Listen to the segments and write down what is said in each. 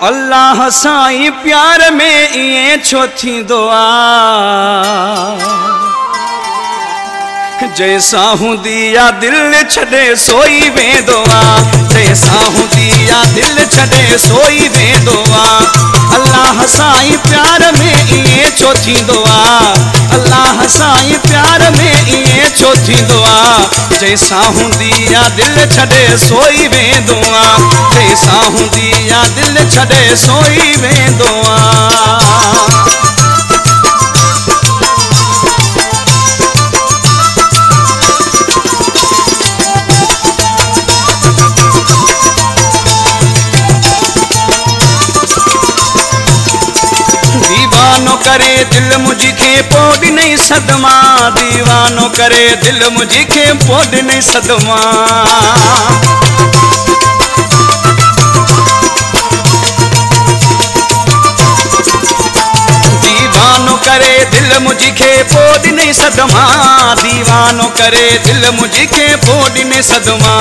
अल्लाह साईं प्यार में इए छो थींदो आ। जैसा हूंदी आ दिल छॾे सोई वेंदो आ। जैसा हूंदी आ दिल छॾे सोई वेंदो आ। अल्लाह साईं प्यार में इए छो थींदो आ। अल्लाह साईं प्यार में इए छो थींदो आ। जैसा हूंदी आ दिल छॾे सोई वेंदो आ। जैसा हूंदी आ दिल छॾे सोई वेंदो आ। दीवानो करे दिल मुझी खे पोइ नहीं सदमा। दीवानो करे दिल मुझी खे पोइ नहीं सदमा। दीवानो करे दिल मुझी खे पोइ नहीं सदमा। दीवानो करे दिल मुझी खे पोइ नहीं सदमा।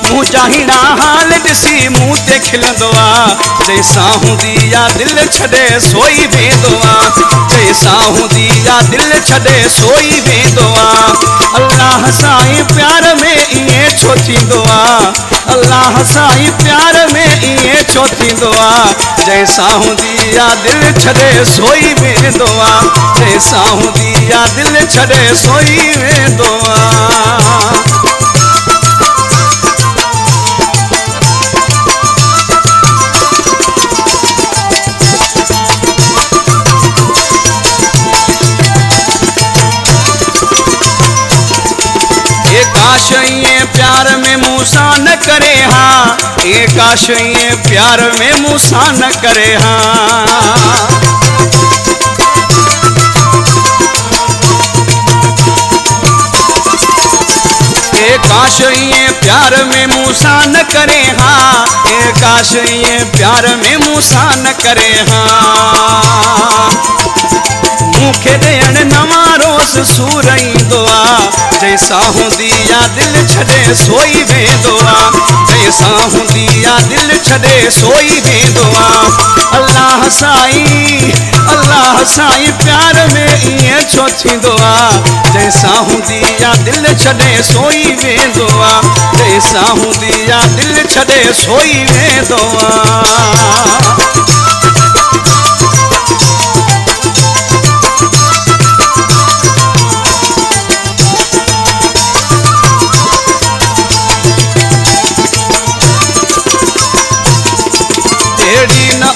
मुँह चाहींदा हाल ॾिसी मुँह ते खिलंदो आ। जैसा हूंदी आ दिल छॾे सोई वेंदो आ। जैसा हूंदी आ दिल छॾे सोई वेंदो आ। अल्लाह साईं प्यार में इए छो थींदो आ। अल्लाह साईं प्यार में इए छो थींदो आ। जैसा हूंदी आ दिल छॾे सोई वेंदो आ। जैसा हूंदी आ दिल छॾे सोई वेंदो आ। काश ये प्यार में मूसा न करे हाँ। ये काश ये प्यार में मूसा न करे हाँ। ये काश ये प्यार में मूसा न करे हाँ। ये काश ये प्यार में मूसा न करे हाँ। मूंखे ॾियण नवां रोज़ सूर ईंदो आ। जैसा हूंदी आ दिल छॾे सोई वेंदो आ। जैसा हूंदी आ दिल छॾे सोई वेंदो आ। अल्लाह साईं प्यार में इए छो थींदो आ। जैसा हूंदी आ दिल छॾे सोई वेंदो आ। जैसा हूंदी आ दिल छॾे सोई वेंदो आ।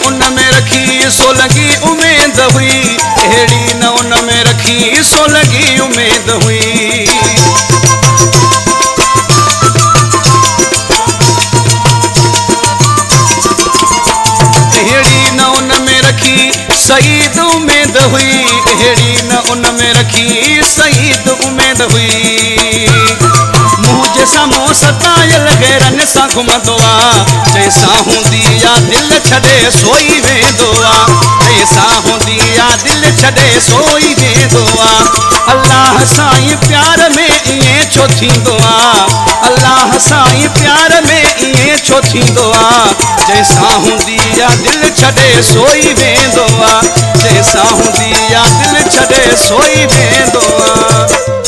उन में रखी सो लगी उम्मीद हुई। अहिड़ी न उन में रखी सो लगी उम्मीद हुई। अहिड़ी न उन में रखी सईद उम्मीद हुई। अहिड़ी न उन में रखी सईद उम्मीद हुई। मुँह जे साम्हूं सतायल गैरनि सां घुमंदो आ। जैसा हूंदी आ दिल छॾे सोई वेंदो आ। जैसा हूंदी आ दिल छॾे सोई वेंदो आ। अल्लाह साईं प्यार में इए छो थींदो आ। अल्लाह साईं प्यार में इए छो थींदो आ। जैसा हूंदी आ दिल छॾे सोई वेंदो आ। जैसा हूंदी आ दिल छॾे सोई वेंदो आ।